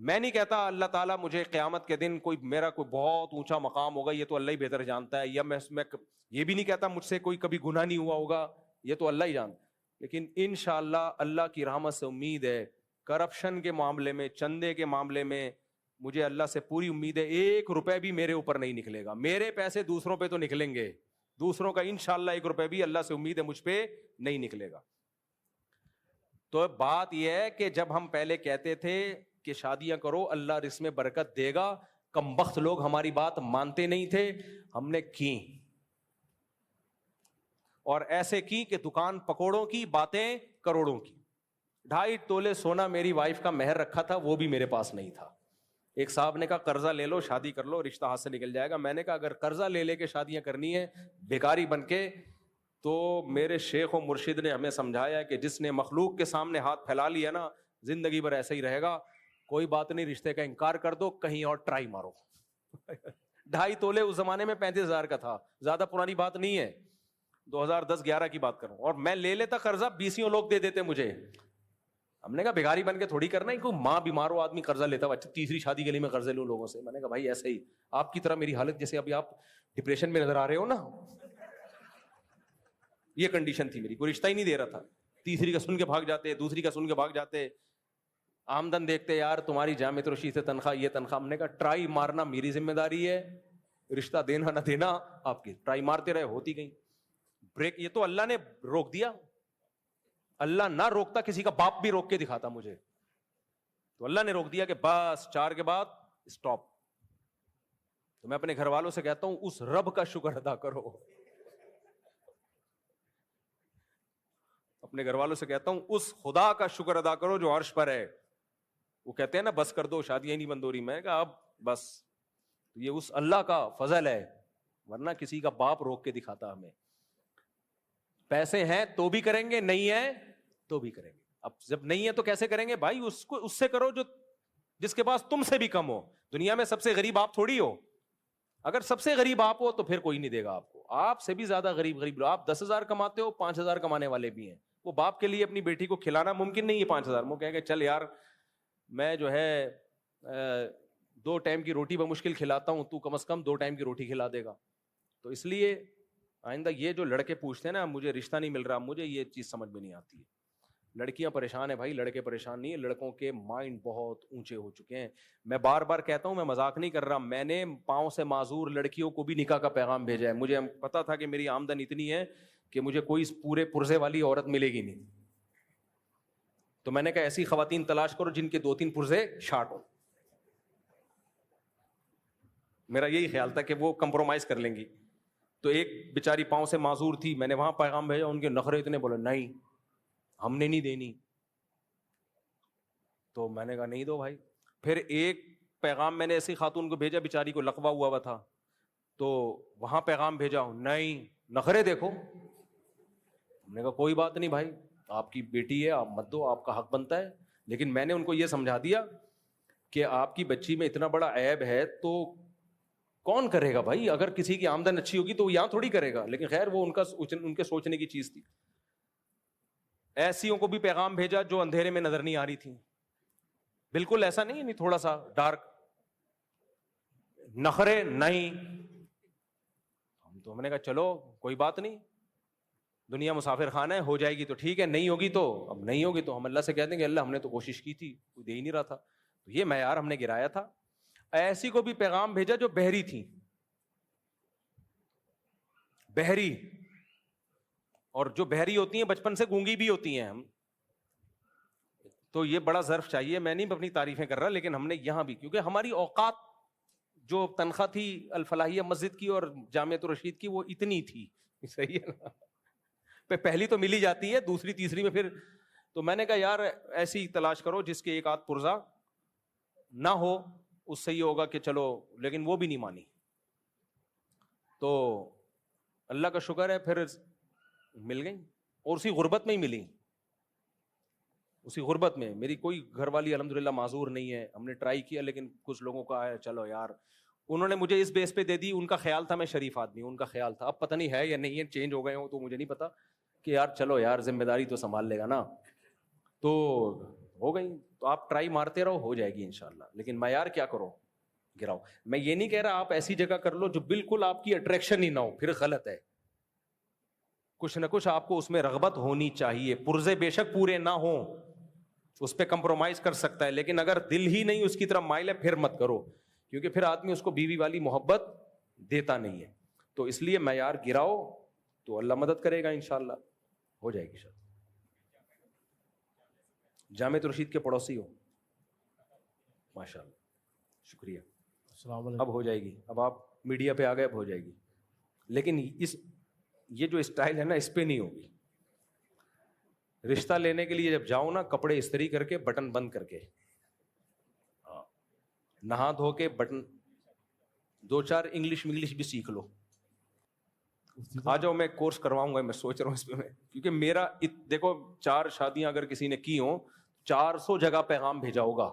میں نہیں کہتا اللہ تعالیٰ مجھے قیامت کے دن کوئی میرا کوئی بہت اونچا مقام ہوگا, یہ تو اللہ ہی بہتر جانتا ہے, یا میں یہ بھی نہیں کہتا مجھ سے کوئی کبھی گناہ نہیں ہوا ہوگا, یہ تو اللہ ہی جانتا. لیکن انشاءاللہ اللہ کی رحمت سے امید ہے, کرپشن کے معاملے میں, چندے کے معاملے میں مجھے اللہ سے پوری امید ہے 1 روپے بھی میرے اوپر نہیں نکلے گا. میرے پیسے دوسروں پہ تو نکلیں گے, دوسروں کا انشاءاللہ 1 روپے بھی اللہ سے امید ہے مجھ پہ نہیں نکلے گا. تو بات یہ ہے کہ جب ہم پہلے کہتے تھے کہ شادیاں کرو اللہ رزق میں برکت دے گا, کم بخت لوگ ہماری بات مانتے نہیں تھے, ہم نے کی, اور ایسے کی کہ دکان پکوڑوں کی باتیں کروڑوں کی. 2.5 تولے سونا میری وائف کا مہر رکھا تھا, وہ بھی میرے پاس نہیں تھا. ایک صاحب نے کہا قرضہ لے لو شادی کر لو, رشتہ ہاتھ سے نکل جائے گا. میں نے کہا اگر قرضہ لے لے کے شادیاں کرنی ہے بیکاری بن کے, تو میرے شیخ و مرشد نے ہمیں سمجھایا کہ جس نے مخلوق کے سامنے ہاتھ پھیلا لیا نا, زندگی بھر ایسا ہی رہے گا. کوئی بات نہیں, رشتے کا انکار کر دو, کہیں اور ٹرائی مارو. 2.5 تولے اس زمانے میں 35,000 کا تھا, زیادہ پرانی بات نہیں ہے, 2010-11 کی بات کروں. اور میں لے لیتا قرضہ, 20 لوگ دے دیتے مجھے. ہم نے کہا بھکاری بن کے تھوڑی کرنا ہے, کوئی ماں بیمار ہو آدمی قرضہ لیتا ہوا, اچھا تیسری شادی کے لیے میں قرضے لوں لوگوں سے. میں نے کہا بھائی ایسے ہی آپ کی طرح میری حالت, جیسے ابھی آپ ڈپریشن میں نظر آ رہے ہو نا, یہ کنڈیشن تھی میری, کوئی رشتہ ہی نہیں دے رہا تھا. تیسری کا سن کے بھاگ جاتے, دوسری کا سن کے بھاگ جاتے, آمدن دیکھتے یار تمہاری جامع رشید سے تنخواہ, یہ تنخواہ. ہم نے کہا ٹرائی مارنا میری ذمہ داری ہے, رشتہ دینا نہ دینا آپ کی. ٹرائی مارتے رہے, ہوتی گئی بریک. یہ تو اللہ نے روک دیا, اللہ نہ روکتا کسی کا باپ بھی روک کے دکھاتا مجھے, تو اللہ نے روک دیا کہ بس 4 کے بعد اسٹاپ. تو میں اپنے گھر والوں سے کہتا ہوں اس رب کا شکر ادا کرو, اپنے گھر والوں سے کہتا ہوں اس خدا کا شکر ادا کرو جو عرش پر ہے. وہ کہتے ہیں نا بس کر دو شادیاں نہیں بند ہو رہی. میں کہا اب بس, یہ اس اللہ کا فضل ہے, ورنہ کسی کا باپ روک کے دکھاتا ہمیں. پیسے ہیں تو بھی کریں گے, نہیں ہے تو بھی کریں گے. اب جب نہیں ہے تو کیسے کریں گے بھائی, اس سے کرو جو جس کے پاس تم سے بھی کم ہو. دنیا میں سب سے غریب آپ تھوڑی ہو, اگر سب سے غریب آپ ہو تو پھر کوئی نہیں دے گا آپ کو. آپ سے بھی زیادہ غریب لو, آپ 10,000 کماتے ہو, 5,000 کمانے والے بھی ہیں. وہ باپ کے لیے اپنی بیٹی کو کھلانا ممکن نہیں ہے 5,000. وہ کہیں گے چل یار میں جو ہے 2 ٹائم کی روٹی بمشکل کھلاتا ہوں, تو کم از کم 2 ٹائم کی روٹی کھلا دے گا. تو اس لیے آئندہ یہ جو لڑکے پوچھتے ہیں نا مجھے رشتہ نہیں مل رہا, مجھے یہ چیز سمجھ میں نہیں آتی ہے. لڑکیاں پریشان ہیں بھائی, لڑکے پریشان نہیں ہیں. لڑکوں کے مائنڈ بہت اونچے ہو چکے ہیں. میں بار بار کہتا ہوں, میں مذاق نہیں کر رہا, میں نے پاؤں سے معذور لڑکیوں کو بھی نکاح کا پیغام بھیجا ہے. مجھے پتا تھا کہ میری آمدن اتنی ہے کہ مجھے کوئی اس پورے پرزے والی عورت ملے گی نہیں, تو میں نے کہا ایسی خواتین تلاش کرو جن کے 2-3 پرزے شارٹ ہو. میرا یہی خیال تھا کہ وہ کمپرومائز کر لیں گی. تو ایک بیچاری پاؤں سے معذور تھی, میں نے وہاں پیغام بھیجا, ان کے نخرے اتنے, بولے نہیں ہم نے نہیں دینی. تو میں نے کہا نہیں دو بھائی. پھر ایک پیغام میں نے ایسی خاتون کو بھیجا, بیچاری کو لقوہ ہوا تھا, تو وہاں پیغام بھیجا, نہیں نخرے دیکھو. ہم نے کہا کوئی بات نہیں بھائی, آپ کی بیٹی ہے, آپ مت دو, آپ کا حق بنتا ہے. لیکن میں نے ان کو یہ سمجھا دیا کہ آپ کی بچی میں اتنا بڑا عیب ہے تو کون کرے گا بھائی, اگر کسی کی آمدن اچھی ہوگی تو وہ یہاں تھوڑی کرے گا. لیکن خیر وہ ان کے سوچنے کی چیز تھی. ایسیوں کو بھی پیغام بھیجا جو اندھیرے میں نظر نہیں آ رہی تھی, بالکل ایسا نہیں, تھوڑا سا ڈارک, نخرے نہیں. ہم نے کہا چلو کوئی بات نہیں, دنیا مسافر خانہ ہے, ہو جائے گی تو ٹھیک ہے, نہیں ہوگی تو اب نہیں ہوگی تو ہم اللہ سے کہہ دیں گے اللہ ہم نے تو کوشش کی تھی, کوئی دے ہی نہیں رہا تھا. تو یہ معیار ہم نے گرایا تھا. ایسی کو بھی پیغام بھیجا جو بہری تھی, بہری, اور جو بہری ہوتی ہیں بچپن سے گونگی بھی ہوتی ہیں. ہم تو یہ بڑا ظرف چاہیے. میں نہیں اپنی تعریفیں کر رہا, لیکن ہم نے یہاں بھی, کیونکہ ہماری اوقات جو تنخواہ تھی الفلاحیہ مسجد کی اور جامعۃ الرشید کی وہ اتنی تھی, صحیح ہے نا, پہلی تو مل ہی جاتی ہے, دوسری تیسری میں پھر. تو میں نے کہا یار ایسی تلاش کرو جس کے 1 آدھ پرزہ نہ ہو, اس سے یہ ہوگا کہ چلو. لیکن وہ بھی نہیں مانی. تو اللہ کا شکر ہے پھر مل گئی, اور اسی غربت میں ہی ملی. اسی غربت میں میری کوئی گھر والی الحمدللہ معذور نہیں ہے. ہم نے ٹرائی کیا لیکن کچھ لوگوں کا آیا چلو یار, انہوں نے مجھے اس بیس پہ دے دی, ان کا خیال تھا میں شریف آدمی, ان کا خیال تھا, اب پتہ نہیں ہے یا نہیں ہے, چینج ہو گئے ہوں تو مجھے نہیں پتا, کہ یار چلو یار ذمہ داری تو سنبھال لے گا نا. تو ہو گئی, تو آپ ٹرائی مارتے رہو, ہو جائے گی انشاءاللہ. لیکن معیار کیا کرو, گراؤ. میں یہ نہیں کہہ رہا آپ ایسی جگہ کر لو جو بالکل آپ کی اٹریکشن ہی نہ ہو, پھر غلط ہے. کچھ نہ کچھ آپ کو اس میں رغبت ہونی چاہیے. پرزے بے شک پورے نہ ہوں, اس پہ کمپرومائز کر سکتا ہے, لیکن اگر دل ہی نہیں اس کی طرف مائل ہے پھر مت کرو, کیونکہ پھر آدمی اس کو بیوی والی محبت دیتا نہیں ہے. تو اس لیے معیار گراؤ تو اللہ مدد کرے گا انشاءاللہ, ہو جائے گی شاید. جامع رشید کے پڑوسی ہو, ماشاءاللہ, شکریہ. السلام علیکم. اب ہو جائے گی, اب آپ میڈیا پہ آ گئے, اب ہو جائے گی. لیکن یہ جو اسٹائل ہے نا, اس پہ نہیں ہوگی. رشتہ لینے کے لیے جب جاؤ نا, کپڑے استری کر کے, بٹن بند کر کے, نہا دھو کے, بٹن 2-4 انگلش بھی سیکھ لو. آ جاؤ, میں کورس کرواؤں گا, میں سوچ رہا ہوں اس پہ میں, کیونکہ میرا دیکھو 4 شادیاں اگر کسی نے کی ہوں, 400 جگہ پیغام بھیجا ہوگا.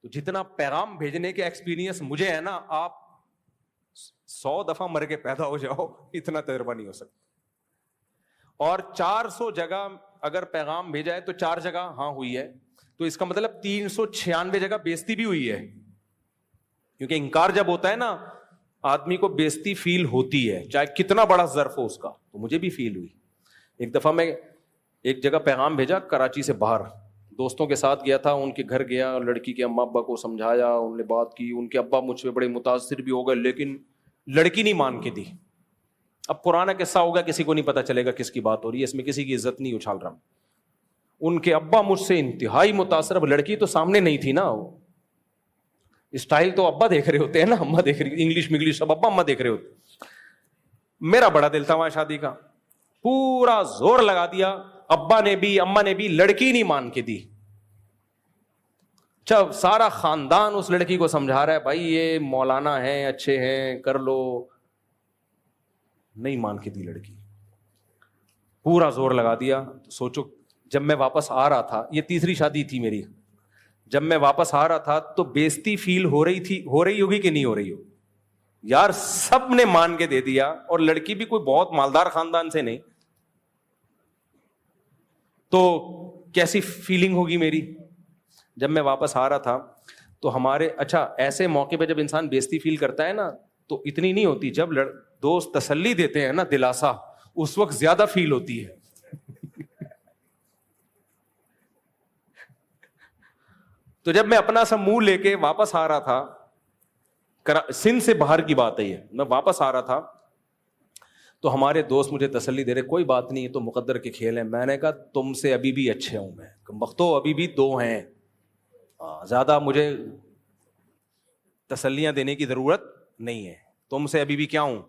تو جتنا پیغام bھیجنے کے ایکسپیرینس مجھے ہے نا, آپ 100 دفعہ مر کے پیدا ہو جاؤ, اتنا تجربہ نہیں ہو سکتا. اور 400 جگہ اگر پیغام بھیجا ہے تو 4 جگہ ہاں ہوئی ہے, تو اس کا مطلب 396 جگہ بےزتی بھی ہوئی ہے. کیونکہ انکار جب ہوتا ہے نا, آدمی کو بےزتی فیل ہوتی ہے, چاہے کتنا بڑا ظرف ہو اس کا. تو مجھے بھی فیل ہوئی. ایک دفعہ میں ایک جگہ پیغام بھیجا, کراچی سے باہر, دوستوں کے ساتھ گیا تھا, ان کے گھر گیا, لڑکی کے اماں ابا کو سمجھایا, انہوں نے بات کی, ان کے ابا مجھ سے بڑے متاثر بھی ہو گئے, لیکن لڑکی نہیں مان کے دی. اب پرانا قصہ ہوگا, کسی کو نہیں پتا چلے گا کس کی بات ہو رہی ہے, اس میں کسی کی عزت نہیں اچھال رہا. ان کے ابا مجھ سے انتہائی متاثر. اب لڑکی تو سامنے نہیں تھی نا, اسٹائل تو ابا دیکھ رہے ہوتے ہیں نا, اماں دیکھ رہی, انگلش سب ابا اماں دیکھ رہے ہوتے. میرا بڑا دل تھا وہاں شادی کا, پورا زور لگا دیا, ابا نے بھی اماں نے بھی, لڑکی نہیں مان کے دی. جب سارا خاندان اس لڑکی کو سمجھا رہا ہے, بھائی یہ مولانا ہیں, اچھے ہیں, کر لو, نہیں مان کے دی لڑکی. پورا زور لگا دیا. سوچو, جب میں واپس آ رہا تھا, یہ 3ری شادی تھی میری, جب میں واپس آ رہا تھا تو بےزتی فیل ہو رہی ہوگی کہ نہیں ہو رہی ہو یار. سب نے مان کے دے دیا, اور لڑکی بھی کوئی بہت مالدار خاندان سے نہیں, تو کیسی فیلنگ ہوگی میری. جب میں واپس آ رہا تھا تو ہمارے, اچھا ایسے موقع پہ جب انسان بےزتی فیل کرتا ہے نا, تو اتنی نہیں ہوتی. جب دوست تسلی دیتے ہیں نا, دلاسا, اس وقت زیادہ فیل ہوتی ہے. تو جب میں اپنا سا منہ لے کے واپس آ رہا تھا, سندھ سے باہر کی بات ہے یہ, میں واپس آ رہا تھا, تو ہمارے دوست مجھے تسلی دے رہے, کوئی بات نہیں, یہ تو مقدر کے کھیل ہیں. میں نے کہا تم سے ابھی بھی اچھے ہوں میں, بختو ابھی بھی 2 ہیں, زیادہ مجھے تسلیاں دینے کی ضرورت نہیں ہے, تم سے ابھی بھی کیا ہوں.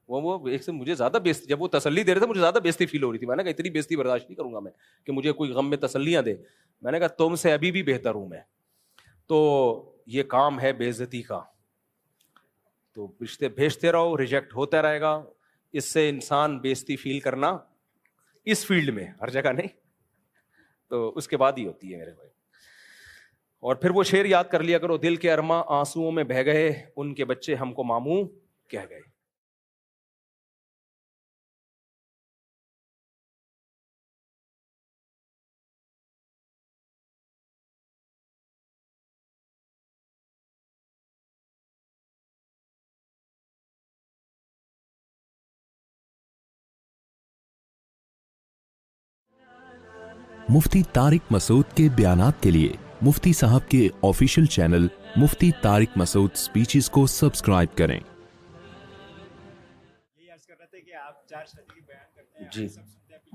وہ ایک سے مجھے زیادہ بےزتی, جب وہ تسلی دے رہے تھے مجھے زیادہ بےزتی فیل ہو رہی تھی. میں نے کہا اتنی بےزتی برداشت نہیں کروں گا میں کہ مجھے کوئی غم میں تسلیاں دے. میں نے کہا تم سے ابھی بھی بہتر ہوں میں. تو یہ کام ہے بے عزتی کا, تو رشتے بھیجتے رہو, ریجیکٹ ہوتا رہے گا. اس سے انسان بے عزتی فیل کرنا اس فیلڈ میں, ہر جگہ نہیں, تو اس کے بعد ہی ہوتی ہے میرے بھائی. اور پھر وہ شعر یاد کر لیا کرو, دل کے ارماں آنسوؤں میں بہہ گئے, ان کے بچے ہم کو ماموں کہہ گئے. مفتی طارق مسعود کے بیانات کے لیے مفتی صاحب کے آفیشیل چینل مفتی طارق مسعود سپیچز کو سبسکرائب کریں. یہی عرض کر رہے تھے کہ آپ 4 شادی کے بیان کرتے ہیں, جی. سب